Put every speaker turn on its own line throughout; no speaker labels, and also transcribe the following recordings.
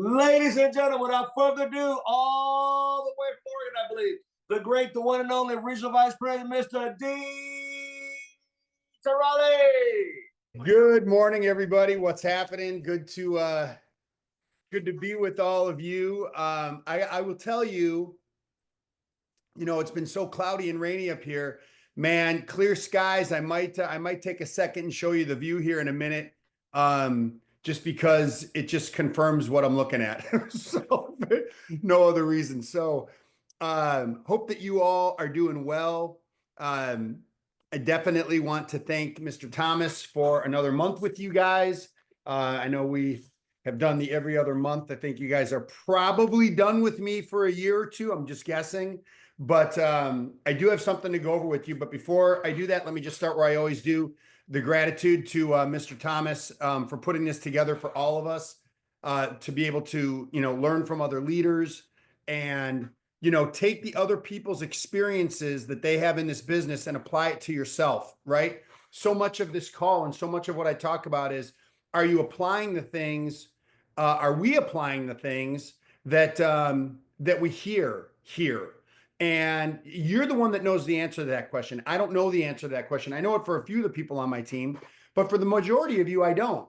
Ladies and gentlemen, without further ado, all the way forward, I believe, the great, the one and only Regional Vice President, Mr. D. Tarrolly.
Good morning, everybody. What's happening? Good to be with all of you. I will tell you, it's been so cloudy and rainy up here, man. Clear skies. I might take a second and show you the view here in a minute. Just because it just confirms what I'm looking at. So no other reason. So hope that you all are doing well. I definitely want to thank Mr. Thomas for another month with you guys. I know we have done the every other month. I think you guys are probably done with me for a year or two. I'm just guessing. But I do have something to go over with you. But before I do that, let me just start where I always do. The gratitude to Mr. Thomas for putting this together for all of us to be able to, learn from other leaders and, take the other people's experiences that they have in this business and apply it to yourself, right? So much of this call and so much of what I talk about is, are you applying the things? Are we applying the things that that we hear here? And you're the one that knows the answer to that question. I don't know the answer to that question. I know it for a few of the people on my team, but for the majority of you, I don't.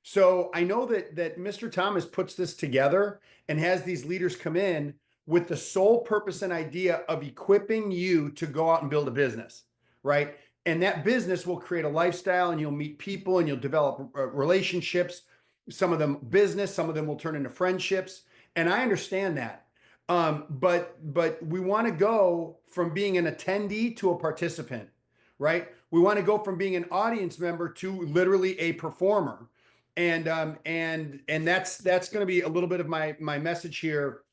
So I know that Mr. Thomas puts this together and has these leaders come in with the sole purpose and idea of equipping you to go out and build a business, right? And that business will create a lifestyle and you'll meet people and you'll develop relationships. Some of them business, some of them will turn into friendships. And I understand that. But we want to go from being an attendee to a participant, right? We want to go from being an audience member to literally a performer. And that's going to be a little bit of my message here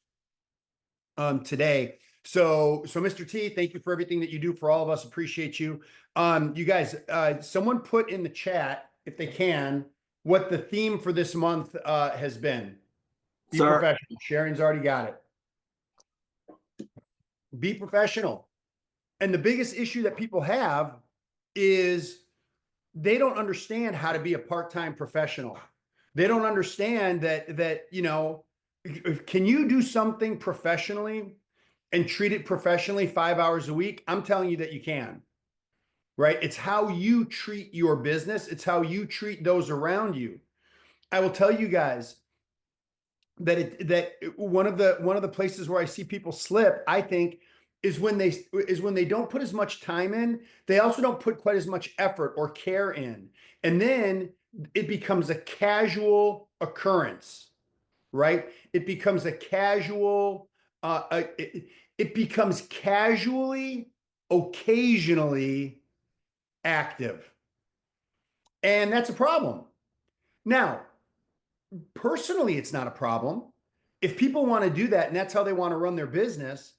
today. So Mr. T, thank you for everything that you do for all of us. Appreciate you. You guys, someone put in the chat, if they can, what the theme for this month has been. Be professional. Sharon's already got it. Be professional. And the biggest issue that people have is they don't understand how to be a part-time professional. They don't understand that can you do something professionally and treat it professionally 5 hours a week? I'm telling you that you can, right? It's how you treat your business. It's how you treat those around you. I will tell you guys that one of the places where I see people slip, I think, is when they don't put as much time in. They also don't put quite as much effort or care in, and then it becomes a casual occurrence, right? It becomes a casual. It becomes casually, occasionally active, and that's a problem. Now, personally, it's not a problem. If people want to do that and that's how they want to run their business,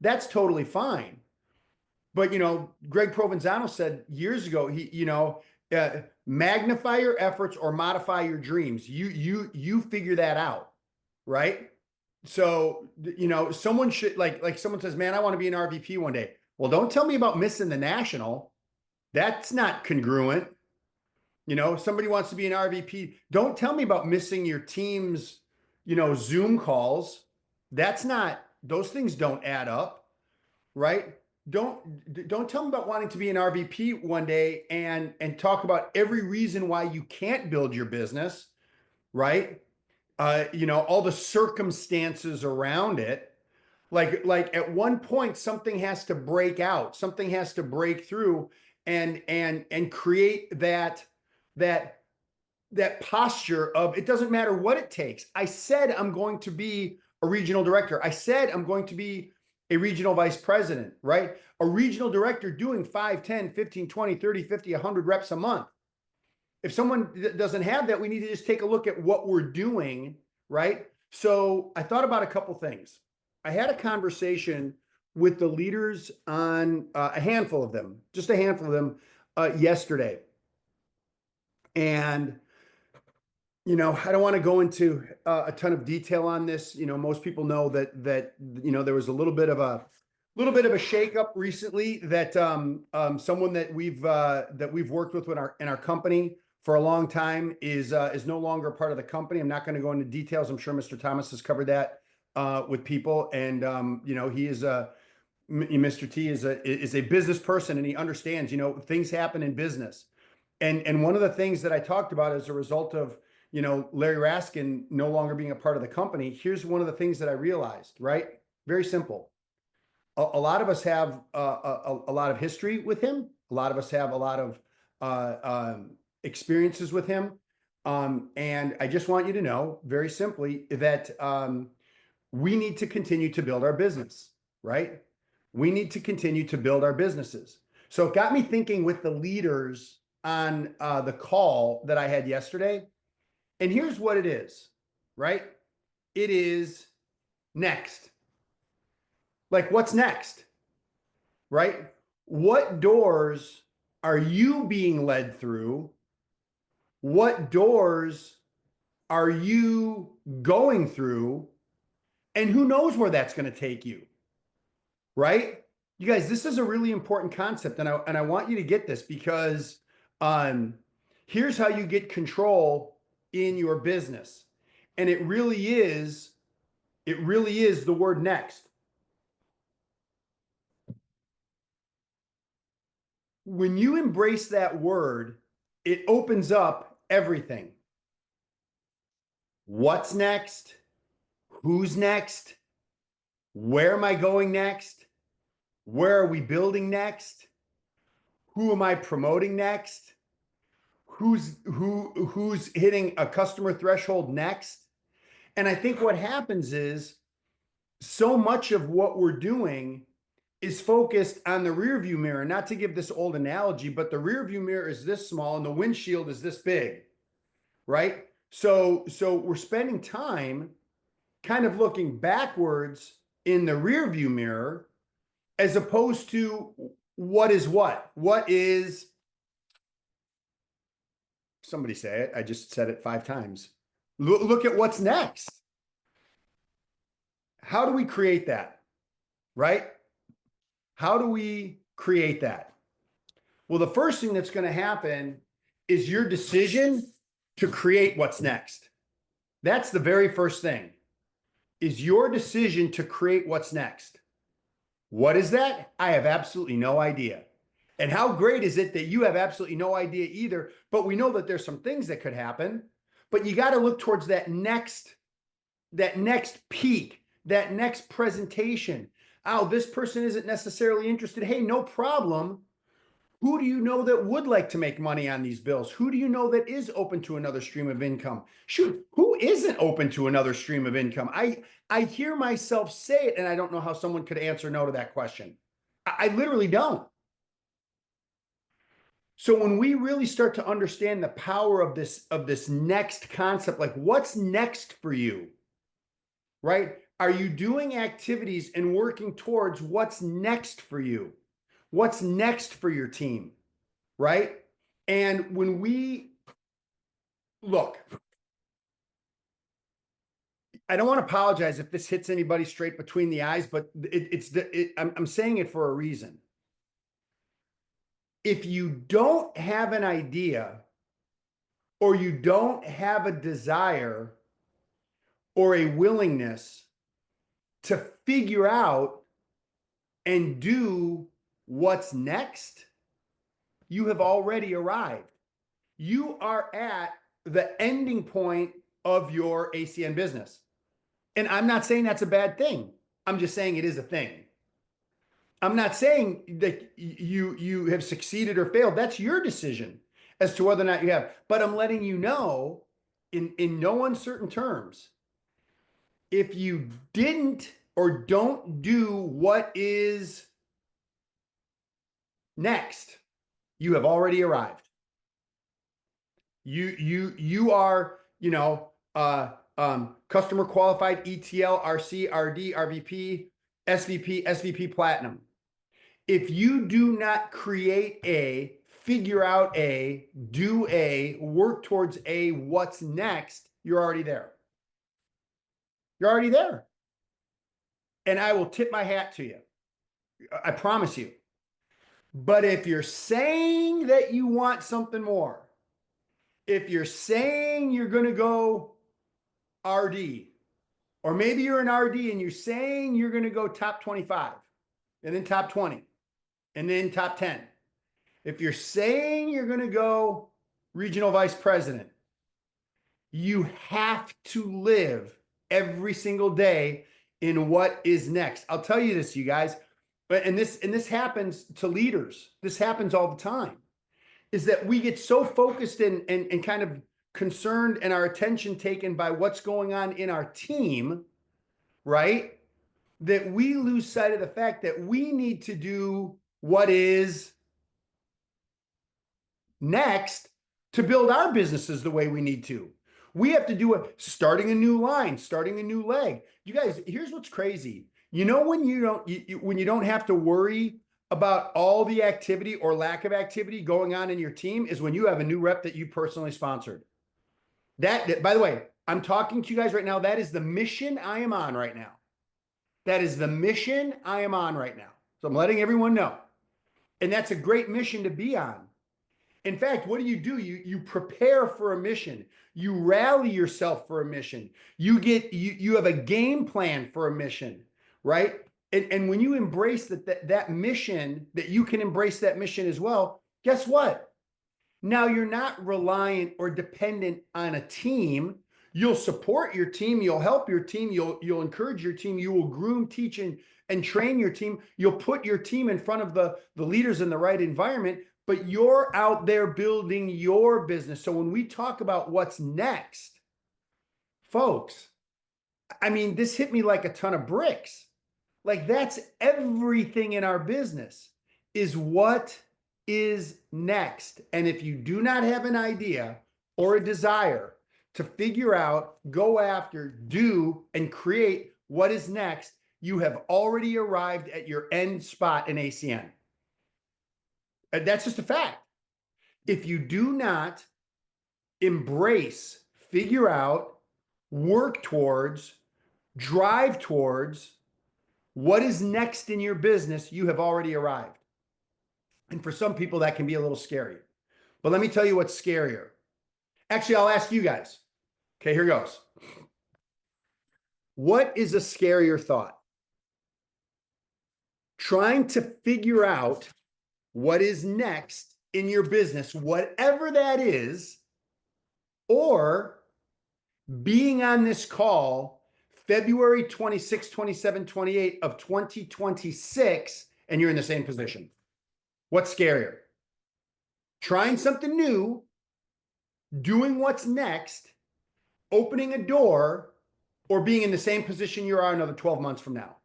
that's totally fine. But, Greg Provenzano said years ago, magnify your efforts or modify your dreams. You figure that out, right? So, someone should like someone says, man, I want to be an RVP one day. Well, don't tell me about missing the national. That's not congruent. Somebody wants to be an RVP. Don't tell me about missing your team's, Zoom calls. Those things don't add up, right? Don't tell me about wanting to be an RVP one day and talk about every reason why you can't build your business, right? All the circumstances around it. Like at one point, something has to break out, something has to break through and create that posture of, it doesn't matter what it takes. I said I'm going to be a regional director. I said I'm going to be a regional vice president, right? A regional director doing 5, 10, 15, 20, 30, 50, 100 reps a month. If someone doesn't have that, we need to just take a look at what we're doing, right? So I thought about a couple things. I had a conversation with the leaders on a handful of them, just a handful of them yesterday. And, I don't want to go into a ton of detail on this. Most people know that there was a little bit of a shakeup recently that someone that we've worked with in our company for a long time is no longer part of the company. I'm not going to go into details. I'm sure Mr. Thomas has covered that with people, and he is Mr. T is a business person, and he understands, things happen in business. And one of the things that I talked about as a result of, Larry Raskin no longer being a part of the company, here's one of the things that I realized, right? Very simple. A lot of us have a lot of history with him. A lot of us have a lot of experiences with him. And I just want you to know very simply that we need to continue to build our business, right? We need to continue to build our businesses. So it got me thinking with the leaders on the call that I had yesterday. And here's what it is, right? It is next. Like, what's next, right? What doors are you being led through? What doors are you going through? And who knows where that's going to take you, right? You guys, this is a really important concept, and I want you to get this, because here's how you get control in your business. And it really is the word next. When you embrace that word, it opens up everything. What's next? Who's next? Where am I going next? Where are we building next? Who am I promoting next? Who's hitting a customer threshold next? And I think what happens is so much of what we're doing is focused on the rear view mirror. Not to give this old analogy, but the rear view mirror is this small and the windshield is this big, right? So we're spending time kind of looking backwards in the rear view mirror, as opposed to what is, somebody say it. I just said it 5 times. Look at what's next. How do we create that, right? How do we create that? Well, the first thing that's going to happen is your decision to create what's next. That's the very first thing, is your decision to create what's next. What is that? I have absolutely no idea. And how great is it that you have absolutely no idea either, but we know that there's some things that could happen, but you got to look towards that next peak, that next presentation. Oh, this person isn't necessarily interested. Hey, no problem. Who do you know that would like to make money on these bills? Who do you know that is open to another stream of income? Shoot, who isn't open to another stream of income? I hear myself say it, and I don't know how someone could answer no to that question. I literally don't. So when we really start to understand the power of this next concept, like what's next for you, right? Are you doing activities and working towards what's next for you? What's next for your team, right? And when we look, I don't want to apologize if this hits anybody straight between the eyes, but I'm saying it for a reason. If you don't have an idea, or you don't have a desire or a willingness to figure out and do what's next, you have already arrived. You are at the ending point of your ACN business. And I'm not saying that's a bad thing. I'm just saying it is a thing. I'm not saying that you have succeeded or failed. That's your decision as to whether or not you have. But I'm letting you know in no uncertain terms, if you didn't or don't do what is next, you have already arrived. You are, customer qualified ETL, RC, RD, RVP, SVP, SVP Platinum. If you do not create a, figure out a, do a, work towards a, what's next, you're already there. You're already there. And I will tip my hat to you. I promise you. But if you're saying that you want something more, if you're saying you're going to go RD, or maybe you're an RD and you're saying you're going to go top 25 and then top 20 and then top 10. If you're saying you're going to go regional vice president, you have to live every single day in what is next. I'll tell you this, you guys, and this happens to leaders. This happens all the time, is that we get so focused and kind of concerned and our attention taken by what's going on in our team, right? That we lose sight of the fact that we need to do what is next to build our businesses the way we need to. We have to do it, starting a new line, starting a new leg. You guys, here's what's crazy. You know, when you don't have to worry about all the activity or lack of activity going on in your team is when you have a new rep that you personally sponsored. That, by the way, I'm talking to you guys right now. That is the mission I am on right now. That is the mission I am on right now. So I'm letting everyone know. And that's a great mission to be on. In fact, what do? You prepare for a mission. You rally yourself for a mission. You have a game plan for a mission, right? And when you embrace that mission, that you can embrace that mission as well, guess what? Now you're not reliant or dependent on a team. You'll support your team. You'll help your team. You'll encourage your team. You will groom, teach, and train your team. You'll put your team in front of the leaders in the right environment, but you're out there building your business. So when we talk about what's next, folks, I mean, this hit me like a ton of bricks. Like, that's everything in our business, is what is next. And if you do not have an idea or a desire to figure out, go after, do, and create what is next, you have already arrived at your end spot in ACN. That's just a fact. If you do not embrace, figure out, work towards, drive towards what is next in your business, you have already arrived. And for some people, that can be a little scary. But let me tell you what's scarier. Actually, I'll ask you guys. Okay, here goes. What is a scarier thought? Trying to figure out what is next in your business, whatever that is, or being on this call February 26, 27, 28 of 2026, and you're in the same position. What's scarier? Trying something new, doing what's next, opening a door, or being in the same position you are another 12 months from now?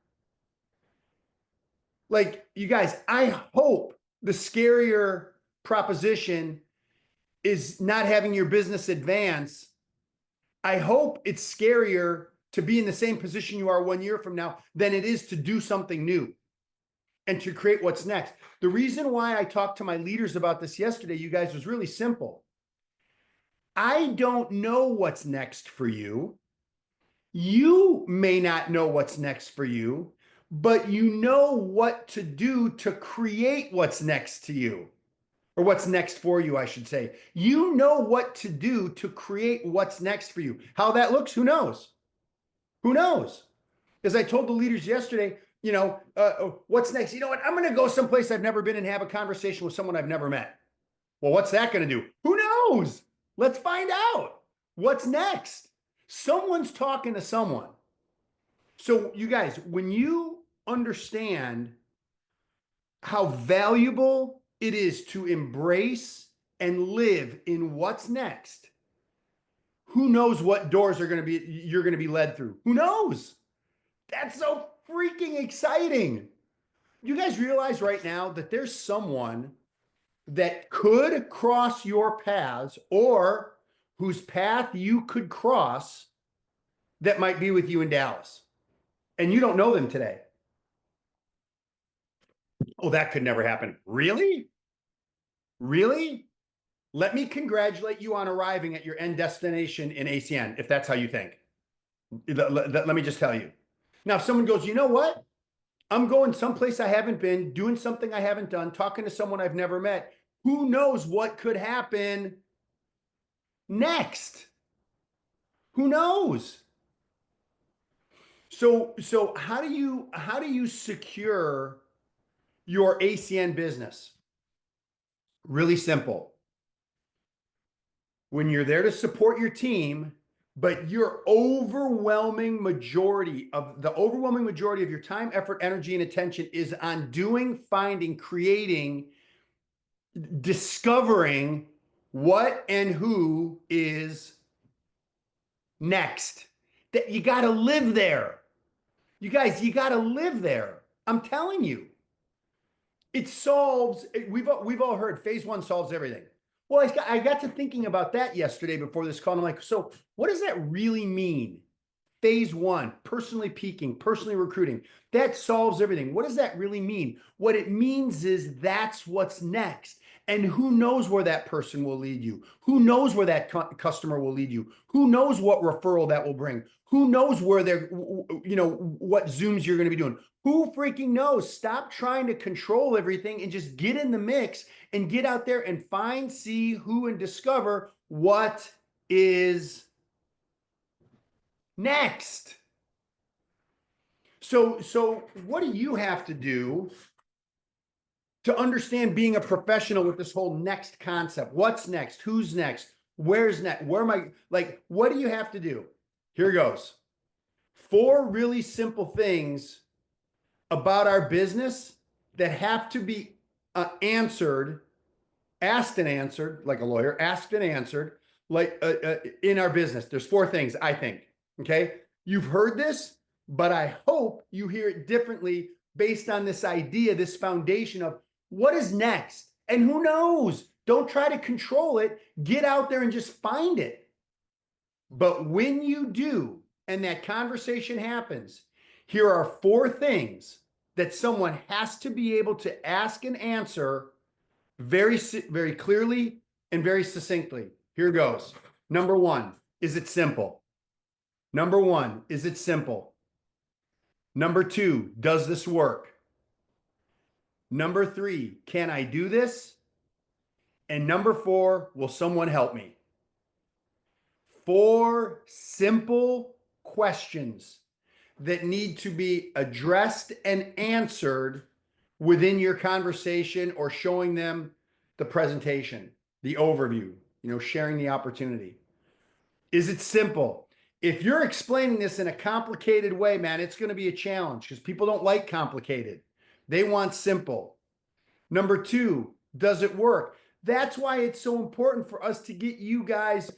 Like, you guys, I hope the scarier proposition is not having your business advance. I hope it's scarier to be in the same position you are 1 year from now than it is to do something new and to create what's next. The reason why I talked to my leaders about this yesterday, you guys, was really simple. I don't know what's next for you. You may not know what's next for you, but you know what to do to create what's next to you, or what's next for you, I should say. You know what to do to create what's next for you. How that looks, who knows? Who knows? As I told the leaders yesterday, what's next? You know what? I'm going to go someplace I've never been and have a conversation with someone I've never met. Well, what's that going to do? Who knows? Let's find out. What's next? Someone's talking to someone. So you guys, when you understand how valuable it is to embrace and live in what's next, who knows what doors you're going to be led through? Who knows? That's so freaking exciting. You guys realize right now that there's someone that could cross your paths, or whose path you could cross, that might be with you in Dallas, and you don't know them today. Oh, that could never happen. Really? Really? Let me congratulate you on arriving at your end destination in ACN, if that's how you think. Let me just tell you. Now, if someone goes, you know what? I'm going someplace I haven't been, doing something I haven't done, talking to someone I've never met. Who knows what could happen next? Who knows? So how do you secure your ACN business? Really simple. When you're there to support your team, but the overwhelming majority of your time, effort, energy, and attention is on doing, finding, creating, discovering what and who is next. That you got to live there. You guys, you got to live there. I'm telling you. It solves, we've all heard phase one solves everything. Well, I got to thinking about that yesterday before this call. And I'm like, so what does that really mean? Phase one, personally peaking, personally recruiting, that solves everything. What does that really mean? What it means is that's what's next. And who knows where that person will lead you? Who knows where that customer will lead you? Who knows what referral that will bring? Who knows where they're, what Zooms you're going to be doing? Who freaking knows? Stop trying to control everything and just get in the mix and get out there and find, see, who, and discover what is next. So what do you have to do to understand being a professional with this whole next concept? What's next? Who's next? Where's next? Where am I? Like, what do you have to do? Here goes. 4 really simple things about our business that have to be asked and answered, like a lawyer, asked and answered, like in our business. There's 4 things, I think. Okay. You've heard this, but I hope you hear it differently based on this idea, this foundation of what is next. And who knows? Don't try to control it. Get out there and just find it. But when you do, and that conversation happens, here are 4 things that someone has to be able to ask and answer very, very clearly and very succinctly. Here goes. Number 1, is it simple? Number 1, is it simple? Number 2, does this work? Number 3, can I do this? And number 4, will someone help me? 4 simple questions that need to be addressed and answered within your conversation or showing them the presentation, the overview, sharing the opportunity. Is it simple? If you're explaining this in a complicated way, man, it's going to be a challenge because people don't like complicated. They want simple. Number 2, does it work? That's why it's so important for us to get you guys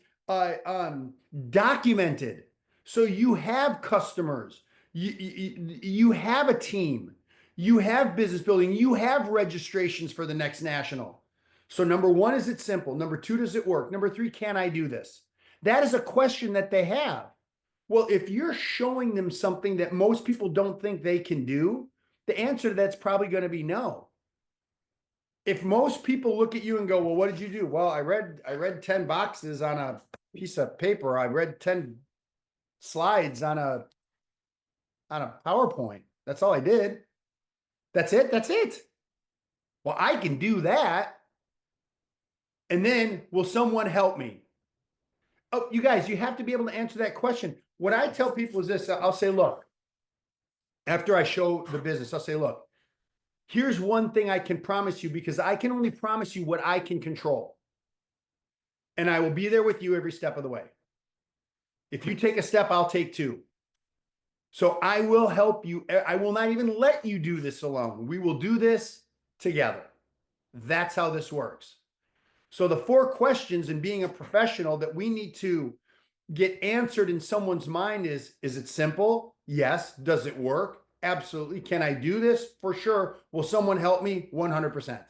documented. So you have customers, you have a team, you have business building, you have registrations for the next national. So number 1, is it simple? Number 2, does it work? Number 3, can I do this? That is a question that they have. Well, if you're showing them something that most people don't think they can do, the answer to that's probably going to be no. If most people look at you and go, well, what did you do? Well, I read 10 boxes on a piece of paper. I read 10 slides on a PowerPoint. That's all I did. That's it. That's it. Well, I can do that. And then will someone help me? Oh, you guys, you have to be able to answer that question. What I tell people is this. I'll say, look, after I show the business, I'll say, look, here's one thing I can promise you, because I can only promise you what I can control. And I will be there with you every step of the way. If you take a step, I'll take 2. So I will help you. I will not even let you do this alone. We will do this together. That's how this works. So the 4 questions in being a professional that we need to get answered in someone's mind is it simple? Yes. Does it work? Absolutely. Can I do this? For sure. Will someone help me? 100%.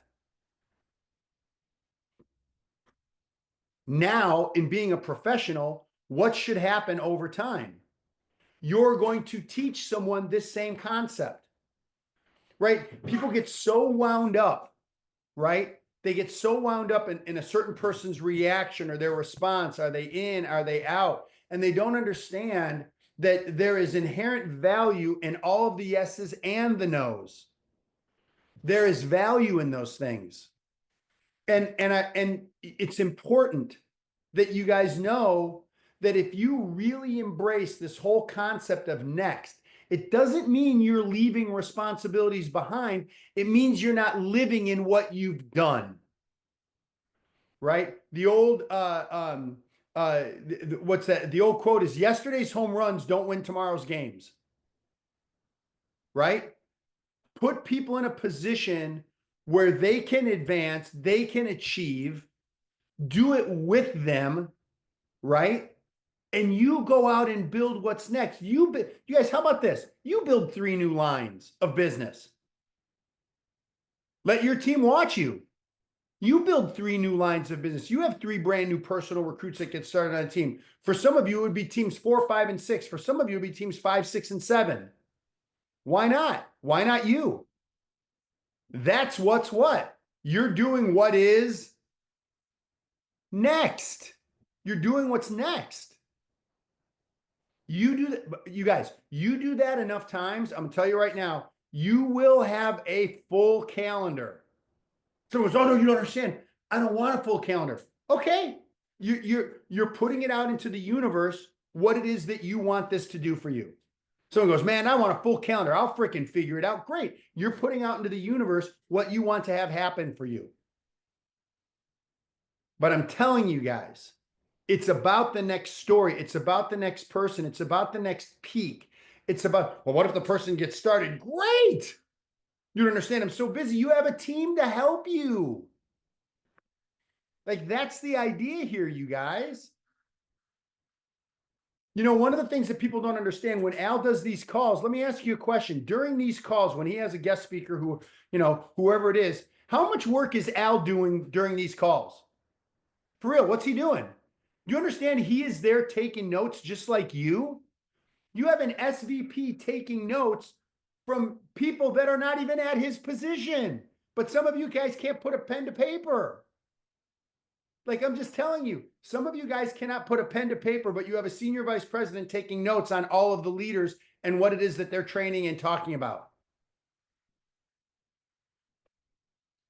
Now, in being a professional, what should happen over time? You're going to teach someone this same concept, right? People get so wound up, right? They get so wound up in a certain person's reaction or their response. Are they in? Are they out? And they don't understand that there is inherent value in all of the yeses and the nos. There is value in those things. And it's important that you guys know that if you really embrace this whole concept of next, it doesn't mean you're leaving responsibilities behind. It means you're not living in what you've done. Right? The old what's that? The old quote is yesterday's home runs don't win tomorrow's games. Right? Put people in a position where they can advance, they can achieve, do it with them, right? And you go out and build what's next. You guys, how about this? You build 3 new lines of business. Let your team watch you. You build 3 new lines of business. You have 3 brand new personal recruits that get started on a team. For some of you, it would be teams 4, 5, and 6. For some of you, it would be teams 5, 6, and 7. Why not? Why not you? That's what's what. You're doing what is next. You're doing what's next. You do that, you guys, you do that enough times, I'm gonna tell you right now, you will have a full calendar. Someone goes, oh no, you don't understand. I don't want a full calendar. Okay. You're putting it out into the universe what it is that you want this to do for you. Someone goes, man, I want a full calendar. I'll freaking figure it out. Great. You're putting out into the universe what you want to have happen for you. But I'm telling you guys, it's about the next story. It's about the next person. It's about the next peak. It's about, well, what if the person gets started? Great. You don't understand. I'm so busy. You have a team to help you. Like, that's the idea here, you guys. You know, one of the things that people don't understand when Al does these calls, let me ask you a question. During these calls, when he has a guest speaker who, you know, whoever it is, how much work is Al doing during these calls? For real, what's he doing? Do you understand he is there taking notes just like you? You have an SVP taking notes from people that are not even at his position. But some of you guys can't put a pen to paper. Like, I'm just telling you, some of you guys cannot put a pen to paper, but you have a senior vice president taking notes on all of the leaders and what it is that they're training and talking about.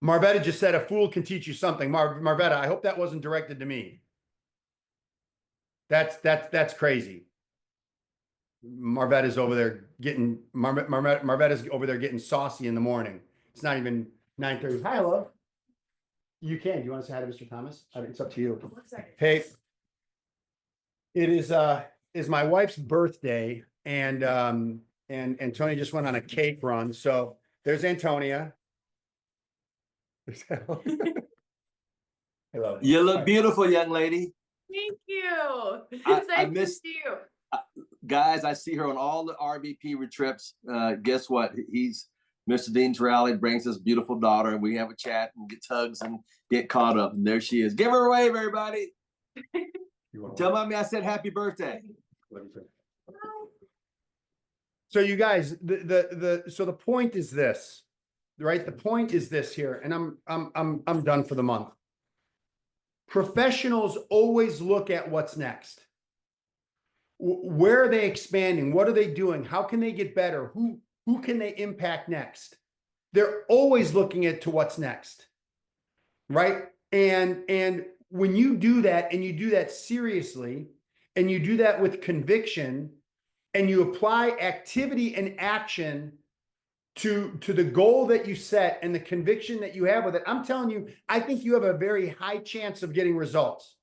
Marvetta just said, a fool can teach you something. Marvetta, I hope that wasn't directed to me. That's crazy. Marvetta's over there getting, Marvetta's over there getting saucy in the morning. It's not even 9:30. Hi, hello. You can. Do you want to say hi to Mr. Thomas? It's up to you.
1 second.
Hey, it is my wife's birthday, and Tony just went on a cake run. So there's Antonia. Hello.
You look beautiful, young lady.
Thank you.
I
It's nice to
miss-
see you.
Guys, I see her on all the RVP trips. Guess what? Mr. Dean Tarrolly brings his beautiful daughter, and we have a chat and get hugs and get caught up. And there she is. Give her a wave, everybody. Tell mommy I said happy birthday.
So you guys, so the point is this, right? The point is this here, and I'm done for the month. Professionals always look at what's next. Where are they expanding? What are they doing? How can they get better? Who can they impact next? They're always looking to what's next, right? And when you do that, and you do that seriously, and you do that with conviction, and you apply activity and action to the goal that you set and the conviction that you have with it, I'm telling you, I think you have a very high chance of getting results.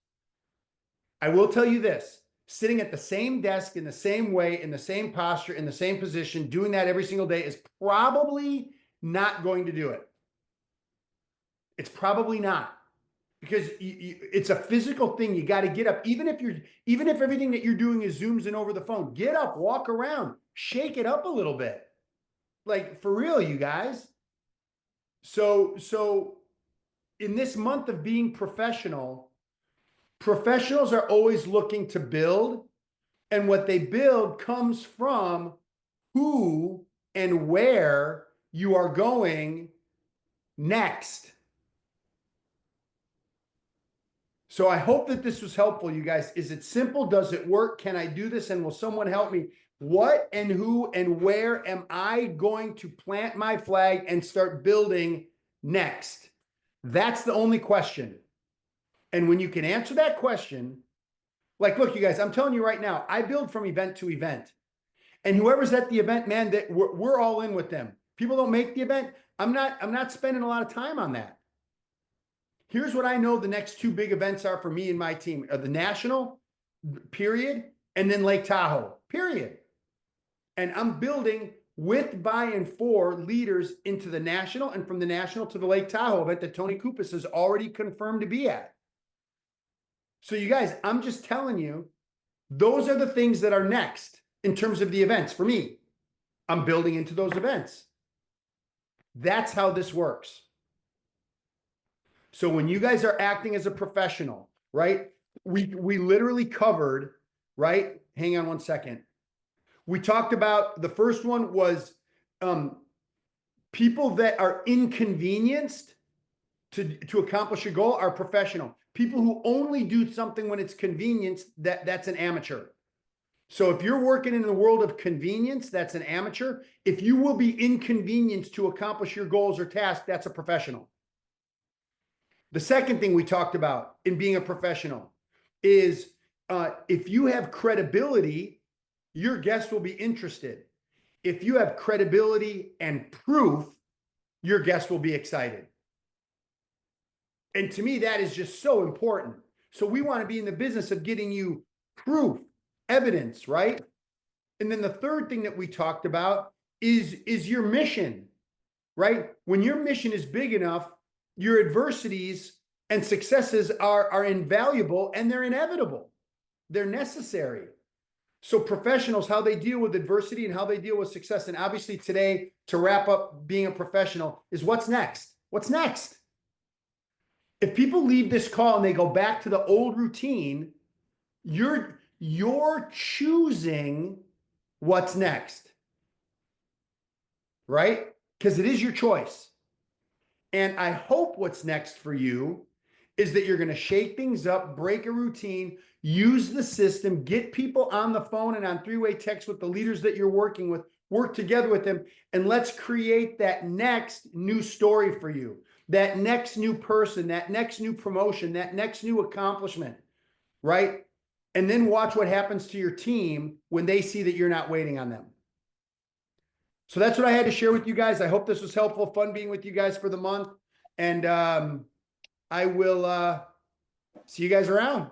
I will tell you this. Sitting at the same desk in the same way, in the same posture, in the same position, doing that every single day is probably not going to do it. It's probably not, because it's a physical thing. You got to get up, even if everything that you're doing is Zooms in over the phone. Get up, walk around, shake it up a little bit, like for real, you guys. So in this month of being professional, professionals are always looking to build, and what they build comes from who and where you are going next. So I hope that this was helpful, you guys. Is it simple? Does it work? Can I do this? And will someone help me? What and who and where am I going to plant my flag and start building next? That's the only question. And when you can answer that question, like, look, you guys, I'm telling you right now, I build from event to event. And whoever's at the event, man, that we're all in with them. People don't make the event. I'm not spending a lot of time on that. Here's what I know the next two big events are for me and my team are the National, period, and then Lake Tahoe, period. And I'm building with, by, and for leaders into the National and from the National to the Lake Tahoe event that Tony Kupas has already confirmed to be at. So you guys, I'm just telling you, those are the things that are next in terms of the events for me. I'm building into those events. That's how this works. So when you guys are acting as a professional, right? We literally covered, right? Hang on one second. We talked about the first one was people that are inconvenienced to accomplish a goal are professional. People who only do something when it's convenience, that's an amateur. So if you're working in the world of convenience, that's an amateur. If you will be inconvenienced to accomplish your goals or tasks, that's a professional. The second thing we talked about in being a professional is if you have credibility, your guests will be interested. If you have credibility and proof, your guests will be excited. And to me, that is just so important. So we want to be in the business of getting you proof, evidence, right? And then the third thing that we talked about is your mission, right? When your mission is big enough, your adversities and successes are invaluable and they're inevitable. They're necessary. So professionals, how they deal with adversity and how they deal with success. And obviously today, to wrap up being a professional is what's next? What's next? If people leave this call and they go back to the old routine, you're choosing what's next, right? Because it is your choice. And I hope what's next for you is that you're going to shake things up, break a routine, use the system, get people on the phone and on three-way text with the leaders that you're working with, work together with them, and let's create that next new story for you, that next new person, that next new promotion, that next new accomplishment, right? And then watch what happens to your team when they see that you're not waiting on them. So that's what I had to share with you guys. I hope this was helpful, fun being with you guys for the month. And I will see you guys around.